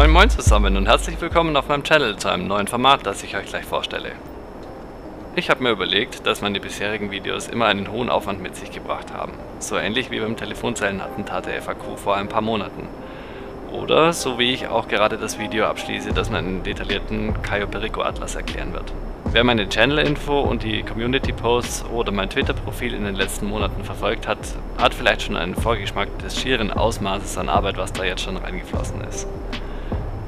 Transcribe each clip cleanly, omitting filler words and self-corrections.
Moin Moin zusammen und herzlich willkommen auf meinem Channel zu einem neuen Format, das ich euch gleich vorstelle. Ich habe mir überlegt, dass meine bisherigen Videos immer einen hohen Aufwand mit sich gebracht haben. So ähnlich wie beim Telefonzellenattentat der FAQ vor ein paar Monaten. Oder so wie ich auch gerade das Video abschließe, das mir einen detaillierten Cayo Perico Atlas erklären wird. Wer meine Channel-Info und die Community-Posts oder mein Twitter-Profil in den letzten Monaten verfolgt hat, hat vielleicht schon einen Vorgeschmack des schieren Ausmaßes an Arbeit, was da jetzt schon reingeflossen ist.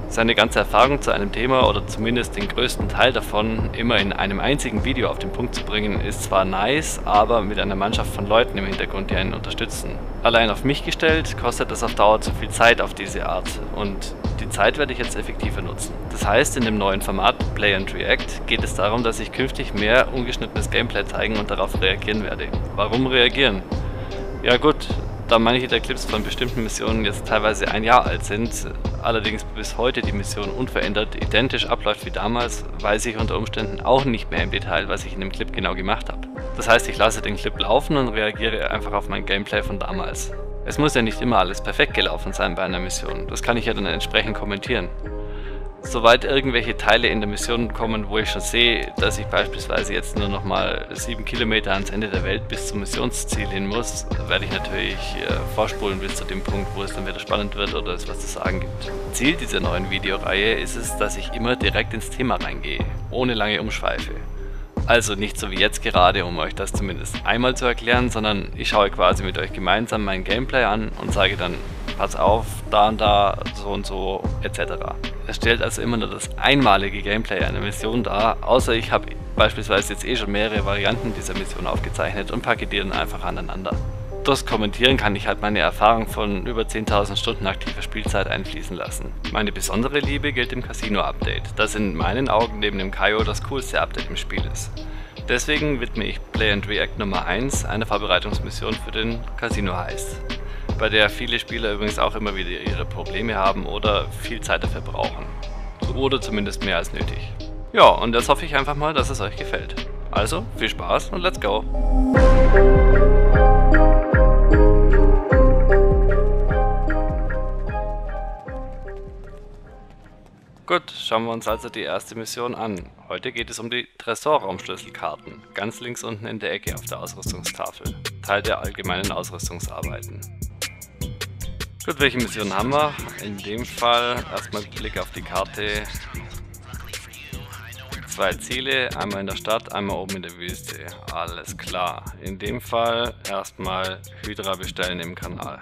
Seine ganze Erfahrung zu einem Thema oder zumindest den größten Teil davon immer in einem einzigen Video auf den Punkt zu bringen, ist zwar nice, aber mit einer Mannschaft von Leuten im Hintergrund, die einen unterstützen. Allein auf mich gestellt, kostet es auf Dauer zu viel Zeit auf diese Art und die Zeit werde ich jetzt effektiver nutzen. Das heißt, in dem neuen Format Play and React geht es darum, dass ich künftig mehr ungeschnittenes Gameplay zeigen und darauf reagieren werde. Warum reagieren? Ja gut, da manche der Clips von bestimmten Missionen jetzt teilweise ein Jahr alt sind, allerdings bis heute die Mission unverändert identisch abläuft wie damals, weiß ich unter Umständen auch nicht mehr im Detail, was ich in dem Clip genau gemacht habe. Das heißt, ich lasse den Clip laufen und reagiere einfach auf mein Gameplay von damals. Es muss ja nicht immer alles perfekt gelaufen sein bei einer Mission, das kann ich ja dann entsprechend kommentieren. Soweit irgendwelche Teile in der Mission kommen, wo ich schon sehe, dass ich beispielsweise jetzt nur noch mal 7 Kilometer ans Ende der Welt bis zum Missionsziel hin muss, werde ich natürlich vorspulen bis zu dem Punkt, wo es dann wieder spannend wird oder es was zu sagen gibt. Ziel dieser neuen Videoreihe ist es, dass ich immer direkt ins Thema reingehe, ohne lange Umschweife. Also nicht so wie jetzt gerade, um euch das zumindest einmal zu erklären, sondern ich schaue quasi mit euch gemeinsam mein Gameplay an und sage dann, pass auf, da und da, so und so, etc. Es stellt also immer nur das einmalige Gameplay einer Mission dar, außer ich habe beispielsweise jetzt schon mehrere Varianten dieser Mission aufgezeichnet und packe die dann einfach aneinander. Durchs Kommentieren kann ich halt meine Erfahrung von über 10.000 Stunden aktiver Spielzeit einfließen lassen. Meine besondere Liebe gilt dem Casino-Update, das in meinen Augen neben dem Cayo das coolste Update im Spiel ist. Deswegen widme ich Play and React Nummer 1 einer Vorbereitungsmission für den Casino-Heist, bei der viele Spieler übrigens auch immer wieder ihre Probleme haben oder viel Zeit dafür brauchen. Oder zumindest mehr als nötig. Ja, und jetzt hoffe ich einfach mal, dass es euch gefällt. Also, viel Spaß und let's go! Gut, schauen wir uns also die erste Mission an. Heute geht es um die Tresorraumschlüsselkarten, ganz links unten in der Ecke auf der Ausrüstungstafel, Teil der allgemeinen Ausrüstungsarbeiten. Gut, welche Mission haben wir? In dem Fall erstmal Blick auf die Karte. 2 Ziele, einmal in der Stadt, einmal oben in der Wüste. Alles klar. In dem Fall erstmal Hydra bestellen im Kanal.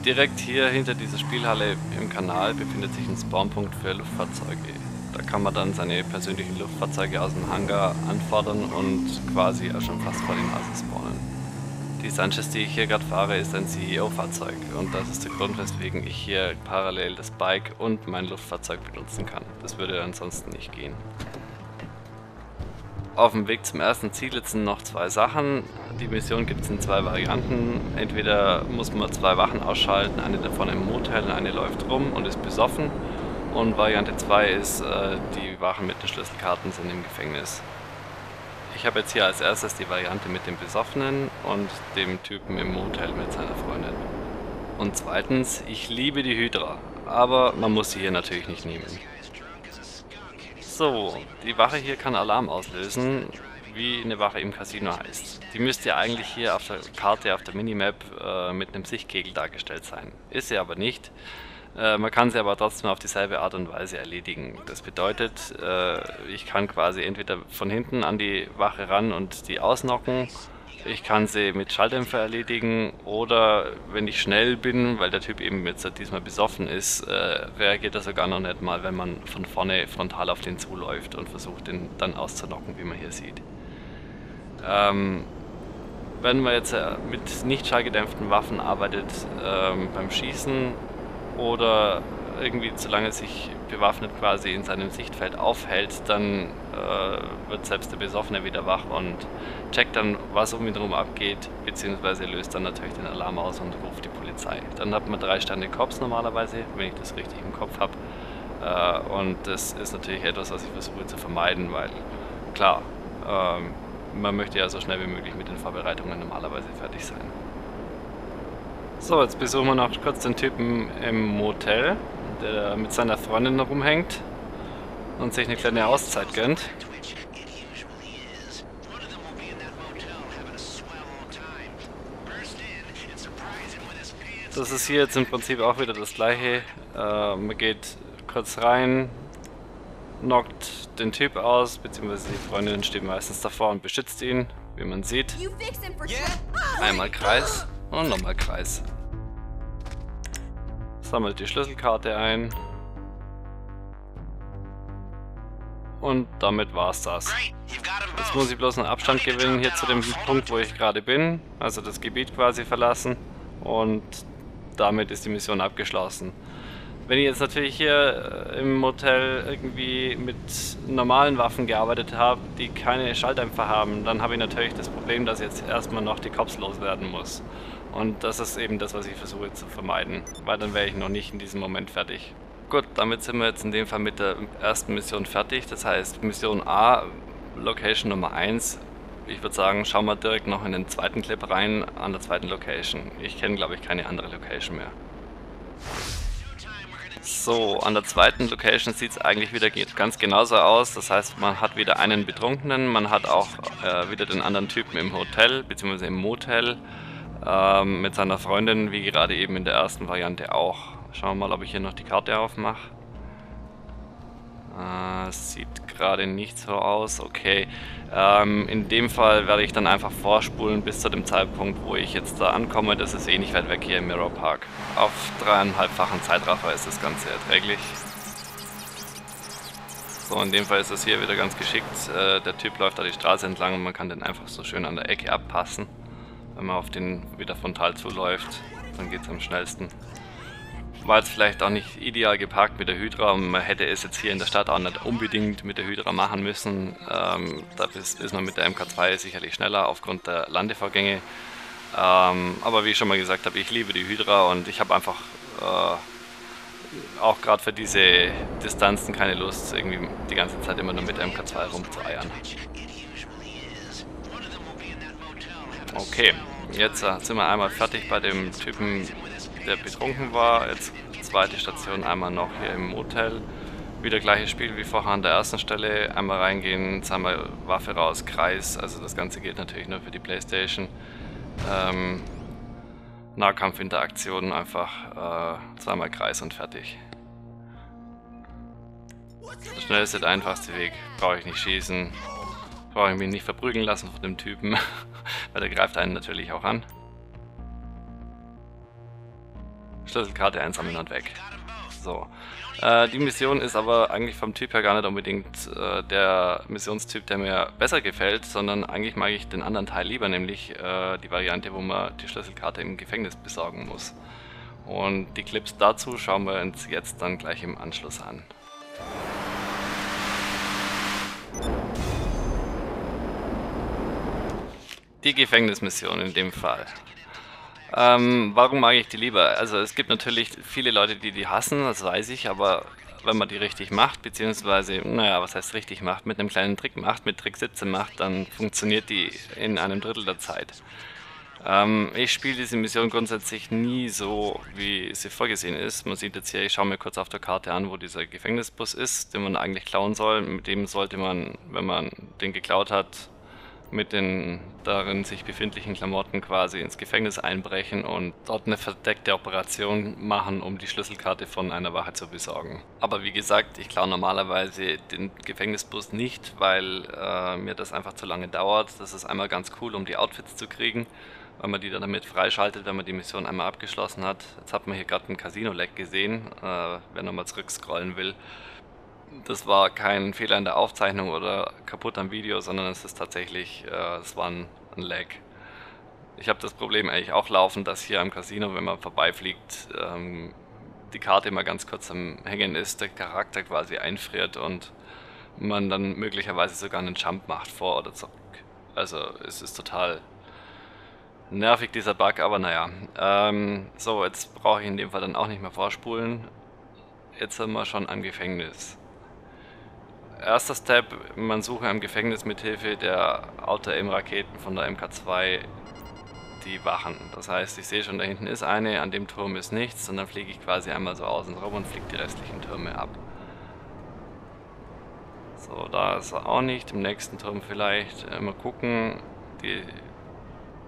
Direkt hier hinter dieser Spielhalle im Kanal befindet sich ein Spawnpunkt für Luftfahrzeuge. Da kann man dann seine persönlichen Luftfahrzeuge aus dem Hangar anfordern und quasi auch schon fast vor den Nase spawnen. Die Sanchez, die ich hier gerade fahre, ist ein CEO-Fahrzeug und das ist der Grund, weswegen ich hier parallel das Bike und mein Luftfahrzeug benutzen kann. Das würde ansonsten nicht gehen. Auf dem Weg zum ersten Ziel jetzt sind noch 2 Sachen. Die Mission gibt es in 2 Varianten. Entweder muss man 2 Wachen ausschalten, eine davon im Motel und eine läuft rum und ist besoffen. Und Variante 2 ist, die Wachen mit den Schlüsselkarten sind im Gefängnis. Ich habe jetzt hier als erstes die Variante mit dem Besoffenen und dem Typen im Motel mit seiner Freundin. Und zweitens, ich liebe die Hydra, aber man muss sie hier natürlich nicht nehmen. So, die Wache hier kann Alarm auslösen, wie eine Wache im Casino heißt. Die müsste ja eigentlich hier auf der Karte, auf der Minimap mit einem Sichtkegel dargestellt sein. Ist sie aber nicht. Man kann sie aber trotzdem auf dieselbe Art und Weise erledigen. Das bedeutet, ich kann quasi entweder von hinten an die Wache ran und die ausnocken, ich kann sie mit Schalldämpfer erledigen oder wenn ich schnell bin, weil der Typ eben jetzt diesmal besoffen ist, reagiert er sogar noch nicht mal, wenn man von vorne frontal auf den zuläuft und versucht den dann auszunocken, wie man hier sieht. Wenn man jetzt mit nicht schallgedämpften Waffen arbeitet beim Schießen oder irgendwie zu lange sich bewaffnet quasi in seinem Sichtfeld aufhält, dann wird selbst der Besoffene wieder wach und checkt dann, was um ihn herum abgeht, beziehungsweise löst dann natürlich den Alarm aus und ruft die Polizei. Dann hat man 3 Sterne Cops normalerweise, wenn ich das richtig im Kopf habe. Und das ist natürlich etwas, was ich versuche zu vermeiden, weil klar, man möchte ja so schnell wie möglich mit den Vorbereitungen normalerweise fertig sein. So, jetzt besuchen wir noch kurz den Typen im Motel, der mit seiner Freundin rumhängt und sich eine kleine Auszeit gönnt. Das ist hier jetzt im Prinzip auch wieder das gleiche. Man geht kurz rein, knockt den Typ aus, beziehungsweise die Freundin steht meistens davor und beschützt ihn, wie man sieht. Einmal Kreis und nochmal Kreis. Sammelt die Schlüsselkarte ein. Und damit war's das. Jetzt muss ich bloß einen Abstand gewinnen hier zu dem Punkt, wo ich gerade bin. Also das Gebiet quasi verlassen. Und damit ist die Mission abgeschlossen. Wenn ich jetzt natürlich hier im Motel irgendwie mit normalen Waffen gearbeitet habe, die keine Schalldämpfer haben, dann habe ich natürlich das Problem, dass ich jetzt erstmal noch die Cops loswerden muss. Und das ist eben das, was ich versuche zu vermeiden, weil dann wäre ich noch nicht in diesem Moment fertig. Gut, damit sind wir jetzt in dem Fall mit der ersten Mission fertig. Das heißt, Mission A, Location Nummer 1. Ich würde sagen, schauen wir direkt noch in den zweiten Clip rein, an der zweiten Location. Ich kenne, glaube ich, keine andere Location mehr. So, an der zweiten Location sieht es eigentlich wieder ganz genauso aus. Das heißt, man hat wieder einen Betrunkenen, man hat auch wieder den anderen Typen im Hotel, bzw. im Motel, mit seiner Freundin, wie gerade eben in der ersten Variante auch. Schauen wir mal, ob ich hier noch die Karte aufmache. Sieht gerade nicht so aus. Okay. In dem Fall werde ich dann einfach vorspulen bis zu dem Zeitpunkt, wo ich jetzt da ankomme. Das ist eh nicht weit weg hier im Mirror Park. Auf 3,5-fachen Zeitraffer ist das Ganze erträglich. So, in dem Fall ist das hier wieder ganz geschickt. Der Typ läuft da die Straße entlang und man kann den einfach so schön an der Ecke abpassen. Wenn man auf den wieder frontal zuläuft, dann geht es am schnellsten. War jetzt vielleicht auch nicht ideal geparkt mit der Hydra und man hätte es jetzt hier in der Stadt auch nicht unbedingt mit der Hydra machen müssen. Da ist man mit der MK2 sicherlich schneller aufgrund der Landevorgänge. Aber wie ich schon mal gesagt habe, ich liebe die Hydra und ich habe einfach auch gerade für diese Distanzen keine Lust, irgendwie die ganze Zeit immer nur mit der MK2 rumzueiern. Okay, jetzt sind wir einmal fertig bei dem Typen, der betrunken war. Jetzt zweite Station, einmal noch hier im Motel. Wieder gleiches Spiel wie vorher an der ersten Stelle. Einmal reingehen, zweimal Waffe raus, Kreis. Also das Ganze geht natürlich nur für die Playstation. Nahkampfinteraktionen einfach zweimal Kreis und fertig. Der schnellste, der einfachste Weg. Brauche ich nicht schießen. Brauche ich mich nicht verprügeln lassen von dem Typen. Weil der greift einen natürlich auch an. Schlüsselkarte einsammeln und weg. So. Die Mission ist aber eigentlich vom Typ her gar nicht unbedingt der Missionstyp, der mir besser gefällt, sondern eigentlich mag ich den anderen Teil lieber, nämlich die Variante, wo man die Schlüsselkarte im Gefängnis besorgen muss. Und die Clips dazu schauen wir uns jetzt dann gleich im Anschluss an. Die Gefängnismission in dem Fall. Warum mag ich die lieber? Also es gibt natürlich viele Leute, die die hassen, das weiß ich, aber wenn man die richtig macht, beziehungsweise, naja, was heißt richtig macht, mit einem kleinen Trick macht, mit Tricksitze macht, dann funktioniert die in einem Drittel der Zeit. Ich spiele diese Mission grundsätzlich nie so, wie sie vorgesehen ist. Man sieht jetzt hier, ich schaue mir kurz auf der Karte an, wo dieser Gefängnisbus ist, den man eigentlich klauen soll. Mit dem sollte man, wenn man den geklaut hat, mit den darin sich befindlichen Klamotten quasi ins Gefängnis einbrechen und dort eine verdeckte Operation machen, um die Schlüsselkarte von einer Wache zu besorgen. Aber wie gesagt, ich klaue normalerweise den Gefängnisbus nicht, weil mir das einfach zu lange dauert. Das ist einmal ganz cool, um die Outfits zu kriegen, weil man die dann damit freischaltet, wenn man die Mission einmal abgeschlossen hat. Jetzt hat man hier gerade ein Casino-Leck gesehen, wer nochmal zurückscrollen will. Das war kein Fehler in der Aufzeichnung oder kaputt am Video, sondern es ist tatsächlich, es war ein Lag. Ich habe das Problem eigentlich auch laufend, dass hier am Casino, wenn man vorbeifliegt, die Karte immer ganz kurz am Hängen ist, der Charakter quasi einfriert und man dann möglicherweise sogar einen Jump macht, vor oder zurück. Also es ist total nervig, dieser Bug, aber naja. So, jetzt brauche ich in dem Fall dann auch nicht mehr vorspulen. Jetzt sind wir schon am Gefängnis. Erster Step, man suche im Gefängnis mit Hilfe der Auto-Aim-Raketen von der MK2 die Wachen. Das heißt, ich sehe schon, da hinten ist eine, an dem Turm ist nichts und dann fliege ich quasi einmal so außen rum und fliege die restlichen Türme ab. So, da ist er auch nicht, im nächsten Turm vielleicht. Mal gucken, die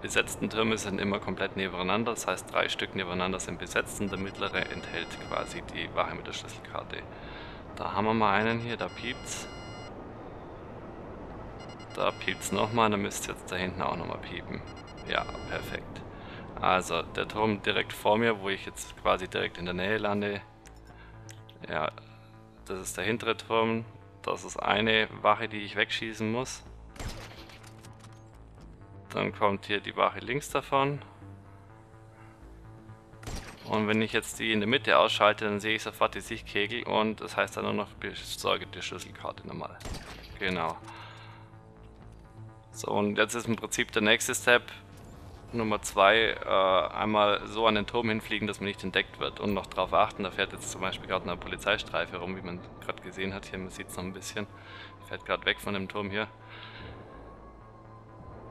besetzten Türme sind immer komplett nebeneinander, das heißt 3 Stück nebeneinander sind besetzt und der mittlere enthält quasi die Wache mit der Schlüsselkarte. Da haben wir mal einen hier, da piept's. Da piept's nochmal, dann müsste jetzt da hinten auch nochmal piepen. Ja, perfekt. Also der Turm direkt vor mir, wo ich jetzt quasi direkt in der Nähe lande. Ja, das ist der hintere Turm. Das ist eine Wache, die ich wegschießen muss. Dann kommt hier die Wache links davon. Und wenn ich jetzt die in der Mitte ausschalte, dann sehe ich sofort die Sichtkegel und das heißt dann nur noch besorge die Schlüsselkarte nochmal. Genau. So, und jetzt ist im Prinzip der nächste Step, Nummer 2, einmal so an den Turm hinfliegen, dass man nicht entdeckt wird und noch darauf achten, da fährt jetzt zum Beispiel gerade eine Polizeistreife rum, wie man gerade gesehen hat hier, man sieht es noch ein bisschen, fährt gerade weg von dem Turm hier.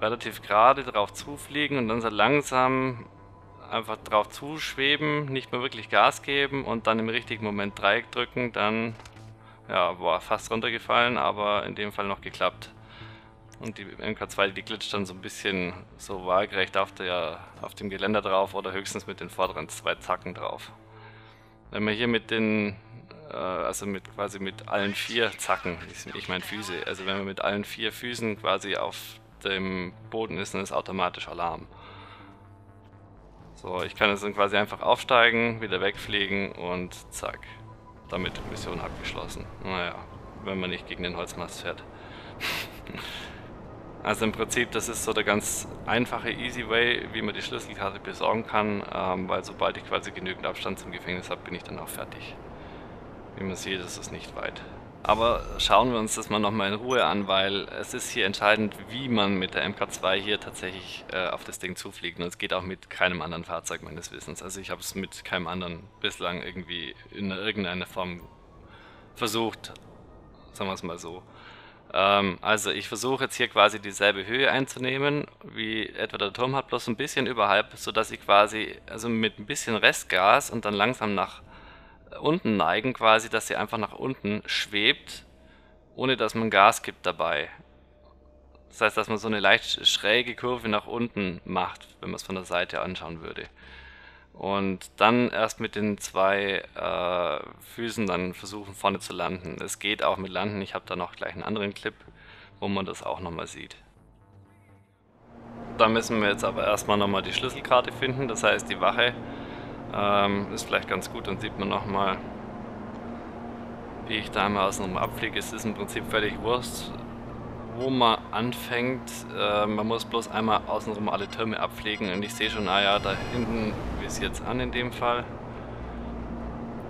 Relativ gerade drauf zufliegen und dann so langsam einfach drauf zuschweben, nicht mehr wirklich Gas geben und dann im richtigen Moment Dreieck drücken, dann, ja, war fast runtergefallen, aber in dem Fall noch geklappt. Und die MK2, die glitscht dann so ein bisschen so waagerecht auf dem Geländer drauf oder höchstens mit den vorderen 2 Zacken drauf. Wenn man hier mit den, quasi mit allen 4 Zacken, ich meine Füße, also wenn man mit allen 4 Füßen quasi auf dem Boden ist, dann ist automatisch Alarm. So, ich kann jetzt dann quasi einfach aufsteigen, wieder wegfliegen und zack. Damit Mission abgeschlossen. Naja, wenn man nicht gegen den Holzmast fährt. Also im Prinzip, das ist so der ganz einfache Easy Way, wie man die Schlüsselkarte besorgen kann, weil sobald ich quasi genügend Abstand zum Gefängnis habe, bin ich dann auch fertig. Wie man sieht, ist es nicht weit. Aber schauen wir uns das mal nochmal in Ruhe an, weil es ist hier entscheidend, wie man mit der MK2 hier tatsächlich auf das Ding zufliegt. Und es geht auch mit keinem anderen Fahrzeug meines Wissens. Also ich habe es mit keinem anderen bislang irgendwie in irgendeiner Form versucht, sagen wir es mal so. Also ich versuche jetzt hier quasi dieselbe Höhe einzunehmen, wie etwa der Turm hat, bloß ein bisschen überhalb, sodass ich quasi, also mit ein bisschen Restgas und dann langsam nach unten neigen quasi, dass sie einfach nach unten schwebt, ohne dass man Gas gibt dabei. Das heißt, dass man so eine leicht schräge Kurve nach unten macht, wenn man es von der Seite anschauen würde. Und dann erst mit den 2 Füßen dann versuchen vorne zu landen. Es geht auch mit Landen, ich habe da noch gleich einen anderen Clip, wo man das auch nochmal sieht. Da müssen wir jetzt aber erstmal nochmal die Schlüsselkarte finden, das heißt die Wache. Ist vielleicht ganz gut, dann sieht man nochmal, wie ich da einmal außenrum abfliege. Es ist im Prinzip völlig wurscht, wo man anfängt. Man muss bloß einmal außenrum alle Türme abfliegen und ich sehe schon, ah ja, da hinten visiert es an in dem Fall.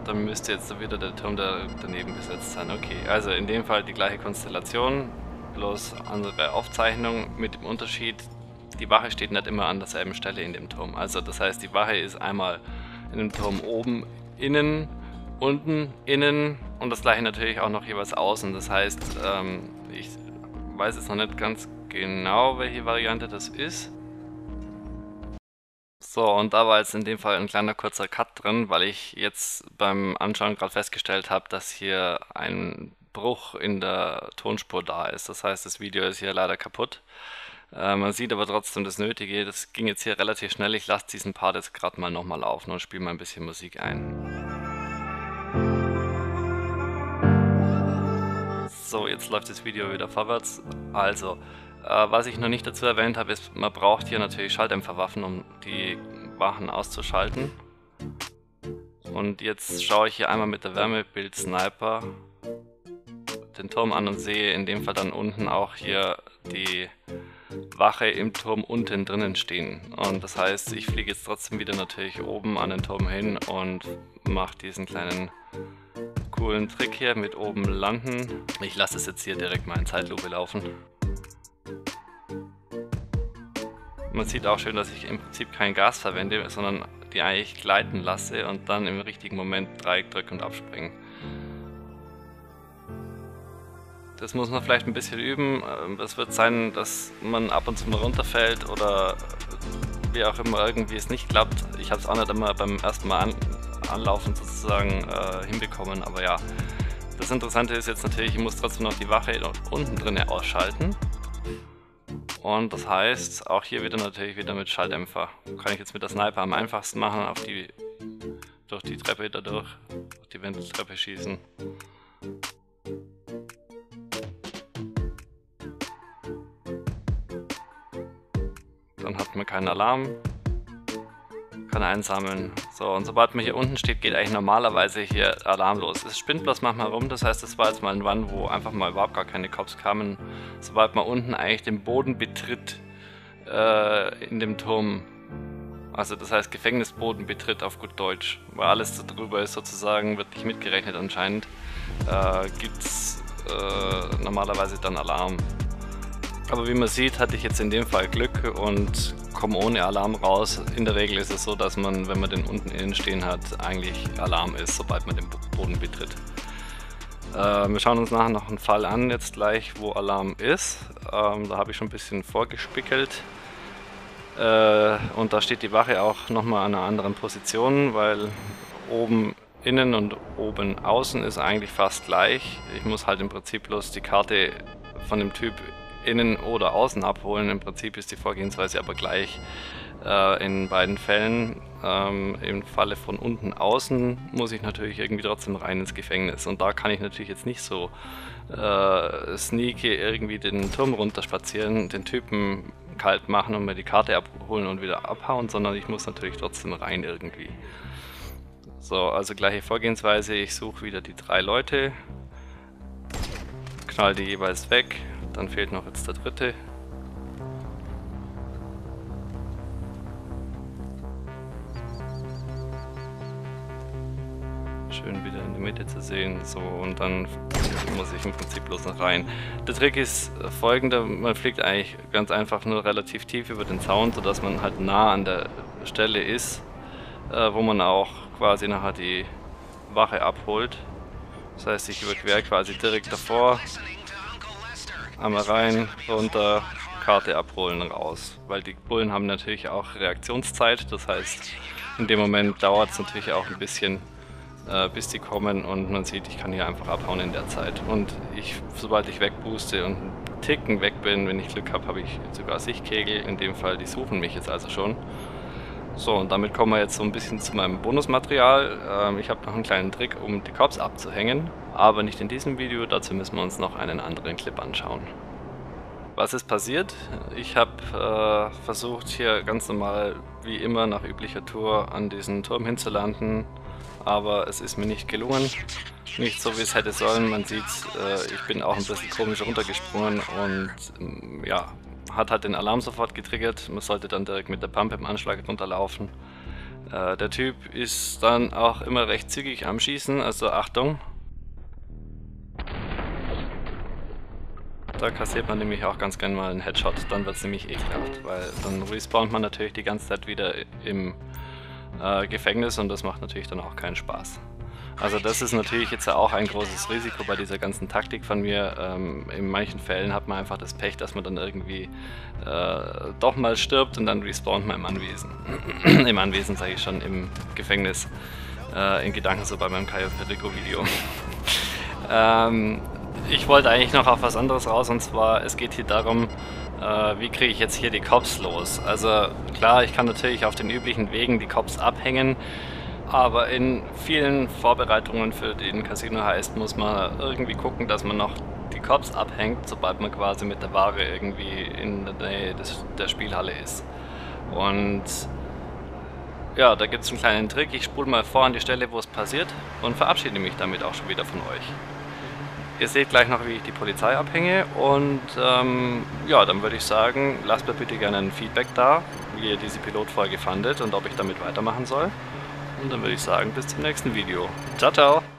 Dann müsste jetzt wieder der Turm daneben besetzt sein. Okay, also in dem Fall die gleiche Konstellation, bloß andere Aufzeichnung mit dem Unterschied, die Wache steht nicht immer an derselben Stelle in dem Turm. Also das heißt, die Wache ist einmal in dem Turm oben, innen, unten, innen und das gleiche natürlich auch noch jeweils außen. Das heißt, ich weiß jetzt noch nicht ganz genau, welche Variante das ist. So, und da war jetzt in dem Fall ein kleiner kurzer Cut drin, weil ich jetzt beim Anschauen gerade festgestellt habe, dass hier ein Bruch in der Tonspur da ist. Das heißt, das Video ist hier leider kaputt. Man sieht aber trotzdem das Nötige. Das ging jetzt hier relativ schnell. Ich lasse diesen Part jetzt gerade mal nochmal laufen und spiele mal ein bisschen Musik ein. So, jetzt läuft das Video wieder vorwärts. Also, was ich noch nicht dazu erwähnt habe, ist, man braucht hier natürlich Schalldämpferwaffen, um die Wachen auszuschalten. Und jetzt schaue ich hier einmal mit der Wärmebild-Sniper den Turm an und sehe in dem Fall dann unten auch hier die Wache im Turm unten drinnen stehen. Und das heißt, ich fliege jetzt trotzdem wieder natürlich oben an den Turm hin und mache diesen kleinen coolen Trick hier mit oben landen. Ich lasse es jetzt hier direkt mal in Zeitlupe laufen. Man sieht auch schön, dass ich im Prinzip kein Gas verwende, sondern die eigentlich gleiten lasse und dann im richtigen Moment Dreieck drücke und abspringe. Das muss man vielleicht ein bisschen üben. Das wird sein, dass man ab und zu mal runterfällt oder wie auch immer irgendwie es nicht klappt. Ich habe es auch nicht immer beim ersten Mal anlaufen sozusagen hinbekommen, aber ja. Das Interessante ist jetzt natürlich, ich muss trotzdem noch die Wache unten drin ausschalten. Und das heißt, auch hier wieder natürlich wieder mit Schalldämpfer. Kann ich jetzt mit der Sniper am einfachsten machen, durch die Treppe dadurch, durch die Wendeltreppe schießen. Dann hat man keinen Alarm, kann einsammeln. So, und sobald man hier unten steht, geht eigentlich normalerweise hier Alarm los. Es spinnt bloß manchmal rum, das heißt, es war jetzt mal ein Run, wo einfach mal überhaupt gar keine Cops kamen. Sobald man unten eigentlich den Boden betritt, in dem Turm, also das heißt Gefängnisboden betritt auf gut Deutsch, weil alles da drüber ist sozusagen, wird nicht mitgerechnet anscheinend, gibt es normalerweise dann Alarm. Aber wie man sieht, hatte ich jetzt in dem Fall Glück und komme ohne Alarm raus. In der Regel ist es so, dass man, wenn man den unten innen stehen hat, eigentlich Alarm ist, sobald man den Boden betritt. Wir schauen uns nachher noch einen Fall an, jetzt gleich, wo Alarm ist. Da habe ich schon ein bisschen vorgespickelt. Und da steht die Wache auch nochmal an einer anderen Position, weil oben innen und oben außen ist eigentlich fast gleich. Ich muss halt im Prinzip bloß die Karte von dem Typ innen oder außen abholen. Im Prinzip ist die Vorgehensweise aber gleich in beiden Fällen. Im Falle von unten außen muss ich natürlich irgendwie trotzdem rein ins Gefängnis, und da kann ich natürlich jetzt nicht so sneaky irgendwie den Turm runterspazieren, den Typen kalt machen und mir die Karte abholen und wieder abhauen, sondern ich muss natürlich trotzdem rein irgendwie. So, also gleiche Vorgehensweise, ich suche wieder die 3 Leute, knall die jeweils weg. Dann fehlt noch jetzt der dritte. Schön wieder in der Mitte zu sehen. So, und dann muss ich im Prinzip bloß noch rein. Der Trick ist folgender: Man fliegt eigentlich ganz einfach nur relativ tief über den Zaun, sodass man halt nah an der Stelle ist, wo man auch quasi nachher die Wache abholt. Das heißt, ich überquere quasi direkt davor. Einmal rein, runter, Karte abholen, raus. Weil die Bullen haben natürlich auch Reaktionszeit, das heißt, in dem Moment dauert es natürlich auch ein bisschen, bis die kommen, und man sieht, ich kann hier einfach abhauen in der Zeit. Und sobald ich wegbooste und einen Ticken weg bin, wenn ich Glück habe, habe ich sogar Sichtkegel. In dem Fall, die suchen mich jetzt also schon. So, und damit kommen wir jetzt so ein bisschen zu meinem Bonusmaterial. Ich habe noch einen kleinen Trick, um die Cops abzuhängen, aber nicht in diesem Video, dazu müssen wir uns noch einen anderen Clip anschauen. Was ist passiert? Ich habe versucht, hier ganz normal, wie immer nach üblicher Tour, an diesen Turm hinzulanden, aber es ist mir nicht gelungen. Nicht so, wie es hätte sollen. Man sieht, ich bin auch ein bisschen komisch runtergesprungen und ja, hat halt den Alarm sofort getriggert. Man sollte dann direkt mit der Pumpe im Anschlag runterlaufen. Der Typ ist dann auch immer recht zügig am Schießen, also Achtung. Da kassiert man nämlich auch ganz gerne mal einen Headshot, dann wird es nämlich ekelhaft, weil dann respawnt man natürlich die ganze Zeit wieder im Gefängnis, und das macht natürlich dann auch keinen Spaß. Also das ist natürlich jetzt auch ein großes Risiko bei dieser ganzen Taktik von mir. In manchen Fällen hat man einfach das Pech, dass man dann irgendwie doch mal stirbt und dann respawnt man im Anwesen. Im Anwesen sage ich schon, im Gefängnis. In Gedanken so bei meinem Cayo Perico Video. Ich wollte eigentlich noch auf was anderes raus, und zwar, es geht hier darum, wie kriege ich jetzt hier die Cops los. Also klar, ich kann natürlich auf den üblichen Wegen die Cops abhängen, aber in vielen Vorbereitungen für den Casino-Heist muss man irgendwie gucken, dass man noch die Cops abhängt, sobald man quasi mit der Ware irgendwie in der Nähe der Spielhalle ist. Und ja, da gibt es einen kleinen Trick. Ich spule mal vor an die Stelle, wo es passiert, und verabschiede mich damit auch schon wieder von euch. Ihr seht gleich noch, wie ich die Polizei abhänge, und ja, dann würde ich sagen, lasst mir bitte gerne ein Feedback da, wie ihr diese Pilotfolge fandet und ob ich damit weitermachen soll. Und dann würde ich sagen, bis zum nächsten Video. Ciao, ciao!